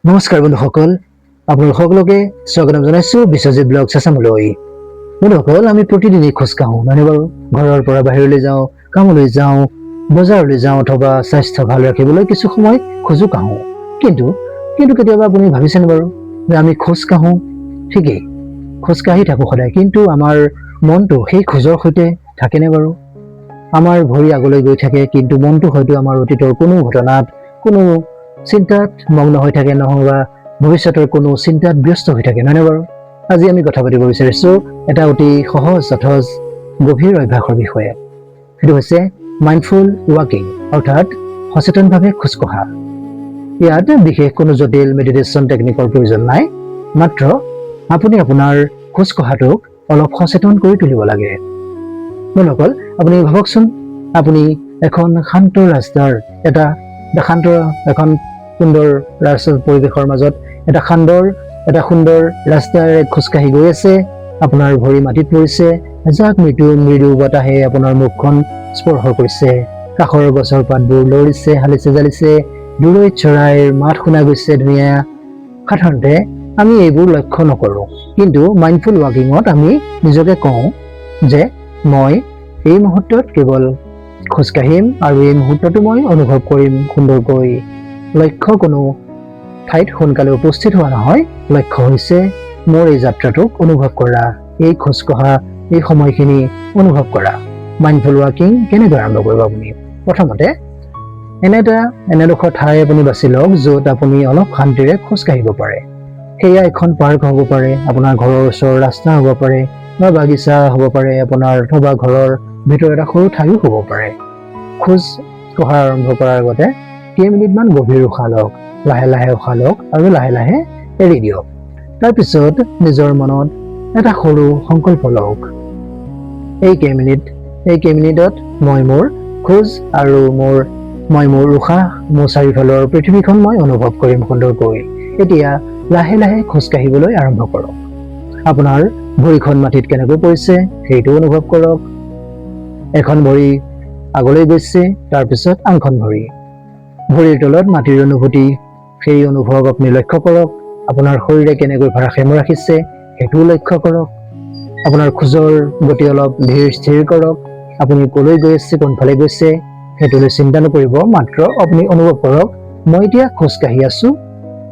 নমস্কাৰ বন্ধুসকল, আপোনালোক সকলোকে স্বাগতম জনাইছো বিশ্বজিৎ ব্লগ চেচামলৈ। বন্ধুসকল, আমি প্ৰতিদিনেই খোজ কাঢ়ো, নহয় বাৰু? ঘৰৰ পৰা বাহিৰলৈ যাওঁ, কামলৈ যাওঁ, বজাৰলৈ যাওঁ অথবা স্বাস্থ্য ভাল ৰাখিবলৈ কিছু সময় খোজো কাঢ়ো। কিন্তু কেতিয়াবা আপুনি ভাবিছেনে বাৰু যে আমি খোজ কাঢ়ো, ঠিকেই, খোজ কাঢ়ি থাকো সদায়, কিন্তু আমাৰ মনটো সেই খোজৰ সৈতে থাকেনে বাৰু? আমাৰ ভৰি আগলৈ গৈ থাকে, কিন্তু মনটো হয়তো আমাৰ অতীতৰ কোনো ঘটনাত, কোনো চিন্তাত মগ্ন হৈ থাকে, নহবা ভৱিষ্যতৰ কোনো চিন্তাত ব্যস্ত হৈ থাকে, নহয় বাৰু? আজি আমি কথা পাতিব বিচাৰিছো এটা অতি সহজ অথচ গভীৰ অভ্যাসৰ বিষয়ে। সেইটো হৈছে মাইণ্ডফুল ৱাকিং, অৰ্থাৎ সচেতনভাৱে খোজকঢ়া। ইয়াত বিশেষ কোনো জটিল মেডিটেশ্যন টেকনিকৰ প্ৰয়োজন নাই, মাত্ৰ আপুনি আপোনাৰ খোজকঢ়াটোক অলপ সচেতন কৰি তুলিব লাগে। বন্ধুসকল, আপুনি ভাবকচোন, আপুনি এখন শান্ত ৰাস্তাৰ এখন সুন্দৰ ৰাস্তাৰ পৰিৱেশৰ মাজত এটা সুন্দৰ ৰাস্তাৰে খোজকাঢ়ি গৈ আছে। আপোনাৰ ভৰি মাটিত পৰিছে, এজাক মৃদু বতাহে আপোনাৰ মুখখন স্পৰ্শ কৰিছে, কাষৰ গছৰ পাতবোৰ লৰিছে, হালিছে জালিছে, দূৰৈত চৰাইৰ মাত শুনা গৈছে ধুনীয়া। সাধাৰণতে আমি এইবোৰ লক্ষ্য নকৰো, কিন্তু মাইণ্ডফুল ৱাকিঙত আমি নিজকে কওঁ যে মই এই মুহূৰ্তত কেৱল খোজকাঢ়িম আৰু এই মুহূৰ্তটো মই অনুভৱ কৰিম সুন্দৰকৈ। লক্ষ্য কোনো ঠাইত সোনকালে উপস্থিত হোৱা নহয়, লক্ষ্য হৈছে মোৰ এই যাত্ৰাটোক অনুভৱ কৰা, এই খোজকঢ়া, এই সময়খিনি অনুভৱ কৰা। মাইণ্ডফুল ৱাকিং কেনেকৈ আৰম্ভ কৰিব? আপুনি প্ৰথমতে এনেডোখৰ ঠাই আপুনি বাছি লওক য'ত আপুনি অলপ শান্তিৰে খোজকাঢ়িব পাৰে। সেয়া এখন পাৰ্ক হ'ব পাৰে, আপোনাৰ ঘৰৰ ওচৰৰ ৰাস্তা হ'ব পাৰে, বা বাগিচা হ'ব পাৰে আপোনাৰ, অথবা ঘৰৰ ভিতৰত এটা সৰু ঠাইও হ'ব পাৰে। খোজ কঢ়া আৰম্ভ কৰাৰ আগতে কেইমিনিটমান গভীৰ উশাহ লওক, লাহে লাহে উশাহ লওক আৰু লাহে লাহে এৰি দিয়ক। তাৰপিছত নিজৰ মনত এটা সৰু সংকল্প লওক, এই কেইমিনিটত মই মোৰ খোজ আৰু মই মোৰ উশাহ, মোৰ চাৰিওফালৰ পৃথিৱীখন মই অনুভৱ কৰিম সুন্দৰকৈ। এতিয়া লাহে লাহে খোজ কাঢ়িবলৈ আৰম্ভ কৰক। আপোনাৰ ভৰিখন মাটিত কেনেকৈ পৰিছে সেইটো অনুভৱ কৰক। এখন ভৰি আগলৈ গৈছে, তাৰপিছত আনখন ভৰিৰ তলত মাটিৰ অনুভূতি, সেই অনুভৱ আপুনি লক্ষ্য কৰক। আপোনাৰ শৰীৰে কেনেকৈ ভাৰসাম্য ৰাখিছে সেইটোও লক্ষ্য কৰক। আপোনাৰ খোজৰ গতি অলপ ধীৰ স্থিৰ কৰক। আপুনি কলৈ গৈ আছে, কোনফালে গৈছে সেইটোলৈ চিন্তা নকৰিব, মাত্ৰ আপুনি অনুভৱ কৰক মই এতিয়া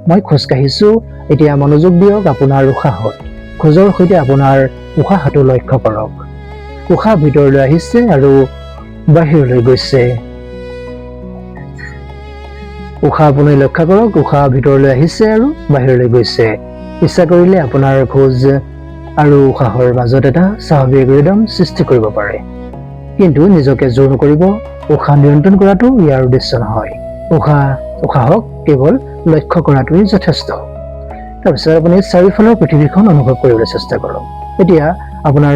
মই খোজ কাঢ়িছো। এতিয়া মনোযোগ দিয়ক আপোনাৰ উশাহত, খোজৰ সৈতে আপোনাৰ উশাহটো লক্ষ্য কৰক। উশাহ ভিতৰলৈ আহিছে আৰু বাহিৰলৈ গৈছে। উশাহ আপুনি লক্ষ্য কৰক, উশাহ ভিতৰলৈ আহিছে আৰু বাহিৰলৈ গৈছে। ইচ্ছা কৰিলে আপোনাৰ খোজ আৰু উশাহৰ মাজত এটা স্বাভাৱিক ৰিদম সৃষ্টি কৰিব পাৰে, কিন্তু নিজকে জোৰ নকৰিব। উশাহ নিয়ন্ত্ৰণ কৰাটো ইয়াৰ উদ্দেশ্য নহয়, উশাহক কেৱল লক্ষ্য কৰাটোৱেই যথেষ্ট। তাৰপিছত আপুনি চাৰিওফালৰ পৃথিৱীখন অনুভৱ কৰিবলৈ চেষ্টা কৰক। এতিয়া আপোনাৰ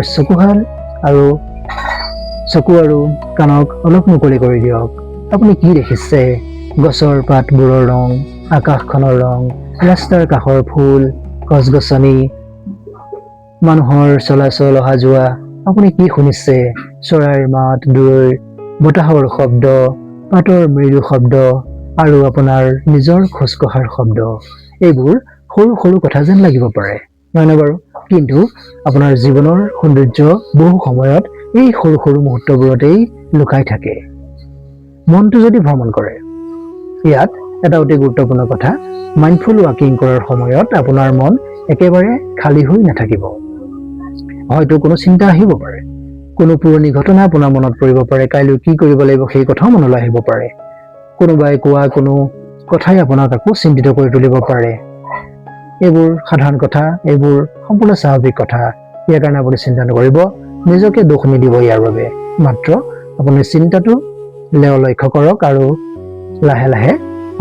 চকু আৰু কাণক অলপ মুকলি কৰি দিয়ক। আপুনি কি দেখিছে? গছৰ পাতবোৰৰ ৰং, আকাশখনৰ ৰং, ৰাস্তাৰ কাষৰ ফুল, গছ-গছনি, মানুহৰ চলাচল, অহা যোৱা। আপুনি কি শুনিছে? চৰাইৰ মাত, দূৰৈৰ বতাহৰ শব্দ, পাতৰ মৃদু শব্দ আৰু আপোনাৰ নিজৰ খোজকঢ়াৰ শব্দ। এইবোৰ সৰু সৰু কথা যেন লাগিব পাৰে, নহয় বাৰু? কিন্তু আপোনাৰ জীৱনৰ সৌন্দৰ্য বহু সময়ত এই সৰু সৰু মুহূৰ্তবোৰতেই লুকাই থাকে। মনটো যদি ভ্ৰমণ কৰে, ইয়াত এটা অতি গুৰুত্বপূৰ্ণ কথা, মাইণ্ডফুল ৱাকিং কৰাৰ সময়ত আপোনাৰ মন একেবাৰে খালী হৈ নাথাকিব। হয়তো কোনো চিন্তা আহিব পাৰে, কোনো পুৰণি ঘটনা আপোনাৰ মনত পৰিব পাৰে, কাইলৈ কি কৰিব লাগিব সেই কথাও মনলৈ আহিব পাৰে, কোনোবাই কোৱা কোনো কথাই আপোনাক আকৌ চিন্তিত কৰি তুলিব পাৰে। এইবোৰ সাধাৰণ কথা, এইবোৰ সম্পূৰ্ণ স্বাভাৱিক কথা। ইয়াৰ কাৰণে আপুনি চিন্তা নকৰিব, নিজকে দোষ নিদিব ইয়াৰ বাবে। মাত্ৰ আপুনি চিন্তাটো লক্ষ্য কৰক আৰু লাহে লাহে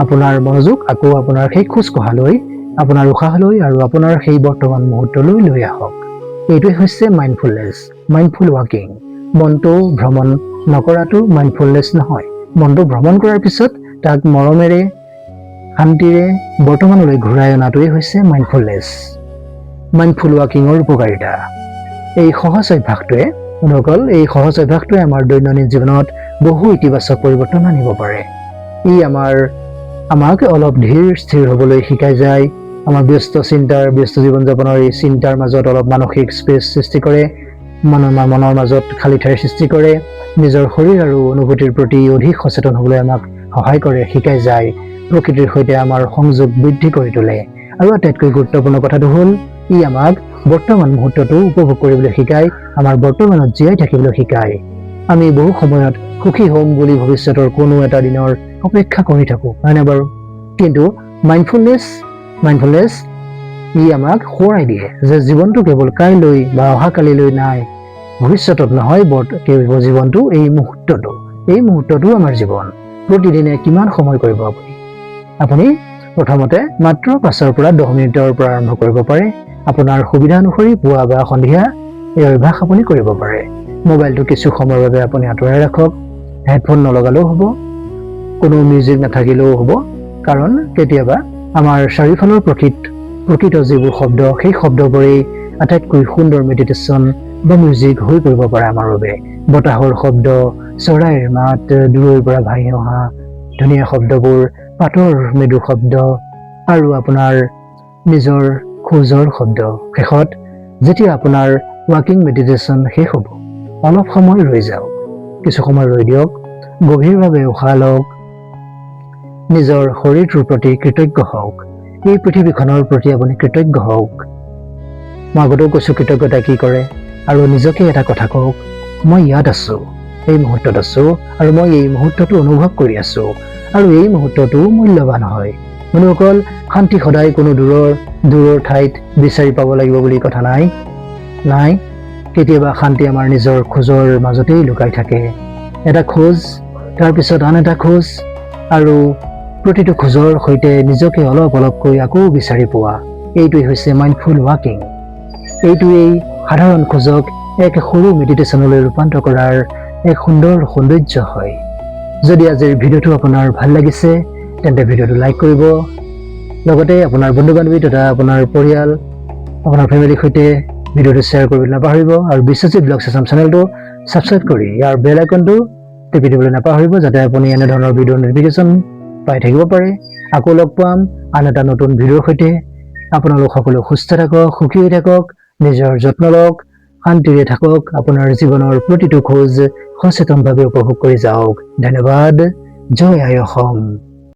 আপোনাৰ মনোযোগ আকৌ আপোনাৰ সেই খোজকঢ়ালৈ, আপোনাৰ উশাহলৈ আৰু আপোনাৰ সেই বৰ্তমান মুহূৰ্তলৈ লৈ আহক। এইটোৱে হৈছে মাইণ্ডফুল ৱাকিং। মনটো ভ্ৰমণ নকৰাটো মাইণ্ডফুলনেছ নহয়। মনটো ভ্ৰমণ কৰাৰ পিছত তাক মৰমেৰে, শান্তিৰে বৰ্তমানলৈ ঘূৰাই অনাটোৱেই হৈছে মাইণ্ডফুলনেছ। মাইণ্ডফুল ৱাকিঙৰ উপকাৰিতা। এই সহজ অভ্যাসটোৱে আমাৰ দৈনন্দিন জীৱনত বহু ইতিবাচক পৰিৱৰ্তন আনিব পাৰে। ই আমাক অলপ ধীৰ স্থিৰ হ'বলৈ শিকাই যায়। আমাৰ ব্যস্ত জীৱন যাপনৰ এই চিন্তাৰ মাজত অলপ মানসিক স্পেচ সৃষ্টি কৰে, মনৰ মাজত খালী ঠাইৰ সৃষ্টি কৰে, নিজৰ শৰীৰ আৰু অনুভূতিৰ প্ৰতি অধিক সচেতন হ'বলৈ আমাক সহায় কৰে, শিকাই যায়, প্ৰকৃতিৰ সৈতে আমাৰ সংযোগ বৃদ্ধি কৰি তোলে। আৰু আটাইতকৈ গুৰুত্বপূৰ্ণ কথাটো হ'ল ই আমাক বৰ্তমান মুহূৰ্তটো উপভোগ কৰিবলৈ শিকায়, আমাৰ বৰ্তমানত জীয়াই থাকিবলৈ শিকায়। আমি বহু সময়ত সুখী হ'ম বুলি ভৱিষ্যতৰ কোনো এটা দিনৰ অপেক্ষা কৰি থাকোঁ, হয়নে বাৰু? কিন্তু মাইণ্ডফুলনেছ ই আমাক সোঁৱৰাই দিয়ে যে জীৱনটো কেৱল কাইলৈ বা অহাকালিলৈ নাই, ভৱিষ্যতত নহয়, জীৱনটো এই মুহূৰ্তটো আমাৰ জীৱন। প্ৰতিদিনে কিমান সময় কৰিব আপুনি প্ৰথমতে মাত্ৰ 5 পৰা 10 মিনিটৰ পৰা আৰম্ভ কৰিব পাৰে। আপোনাৰ সুবিধা অনুসৰি পুৱা বা সন্ধিয়া এই অভ্যাস আপুনি কৰিব পাৰে। মোবাইলটো কিছু সময়ৰ বাবে আপুনি আঁতৰাই ৰাখক, হেডফোন নলগালেও হ'ব, কোনো মিউজিক নাথাকিলেও হ'ব, কাৰণ কেতিয়াবা আমাৰ চাৰিওফালৰ প্ৰকৃত যিবোৰ শব্দ, সেই শব্দবোৰেই আটাইতকৈ সুন্দৰ মেডিটেশ্যন বা মিউজিক হৈ পৰিব পাৰে আমাৰ বাবে। বতাহৰ শব্দ, চৰাইৰ মাত, দূৰৈৰ পৰা ভাহি অহা ধুনীয়া শব্দবোৰ, পাতৰ মৃদু শব্দ আৰু আপোনাৰ নিজৰ খোজৰ শব্দ। শেষত যেতিয়া আপোনাৰ ৱাকিং মেডিটেশ্যন শেষ হ'ব, অলপ সময় ৰৈ যাওক, কিছু সময় ৰৈ দিয়ক, গভীৰভাৱে উশাহ লওক, নিজৰ শৰীৰটোৰ প্ৰতি কৃতজ্ঞ হওক, এই পৃথিৱীখনৰ প্ৰতি আপুনি কৃতজ্ঞ হওক। মই আগতেও কৈছোঁ কৃতজ্ঞতা কি কৰে, আৰু নিজকে এটা কথা কওক, মই ইয়াত আছোঁ, এই মুহূৰ্তত আছোঁ, আৰু মই এই মুহূৰ্তটো অনুভৱ কৰি আছোঁ, আৰু এই মুহূৰ্তটো মূল্যৱান হয়। বন্ধুসকল, শান্তি সদায় কোনো দূৰৰ ঠাইত বিচাৰি পাব লাগিব বুলি কথা নাই। কেতিয়াবা শান্তি আমাৰ নিজৰ খোজৰ মাজতেই লুকাই থাকে। এটা খোজ, তাৰপিছত আন এটা খোজ, আৰু প্ৰতিটো খোজৰ সৈতে নিজকে অলপকৈ আকৌ বিচাৰি পোৱা। এইটোৱেই হৈছে মাইণ্ডফুল ৱাকিং। এইটোৱেই সাধাৰণ খোজক এক সৰু মেডিটেশ্যনলৈ ৰূপান্তৰ কৰাৰ এক সুন্দৰ সৌন্দৰ্য হয়। যদি আজিৰ ভিডিঅ'টো আপোনাৰ ভাল লাগিছে, তেন্তে ভিডিঅ'টো লাইক কৰিব, লগতে আপোনাৰ বন্ধু বান্ধৱী তথা আপোনাৰ পৰিয়াল, আপোনাৰ ফেমিলিৰ সৈতে ভিডিঅ'টো শ্বেয়াৰ কৰিবলৈ নাপাহৰিব, আৰু বিশ্বজিৎ ব্লগছ আছাম চেনেলটো ছাবস্ক্ৰাইব কৰি ইয়াৰ বেল আইকনটো টিপি দিবলৈ নাপাহৰিব, যাতে আপুনি এনেধৰণৰ ভিডিঅ'ৰ নটিফিকেশ্যন পাই থাকিব পাৰে। আকৌ লগ পাম আন এটা নতুন ভিডিঅ'ৰ সৈতে। আপোনালোক সকলো সুস্থ থাকক, সুখী হৈ থাকক, নিজৰ যত্ন লওক, শান্তিৰে থাকক, আপোনাৰ জীৱনৰ প্ৰতিটো খোজ সচেতনভাৱে উপভোগ কৰি যাওক। ধন্যবাদ। জয় আই অসম।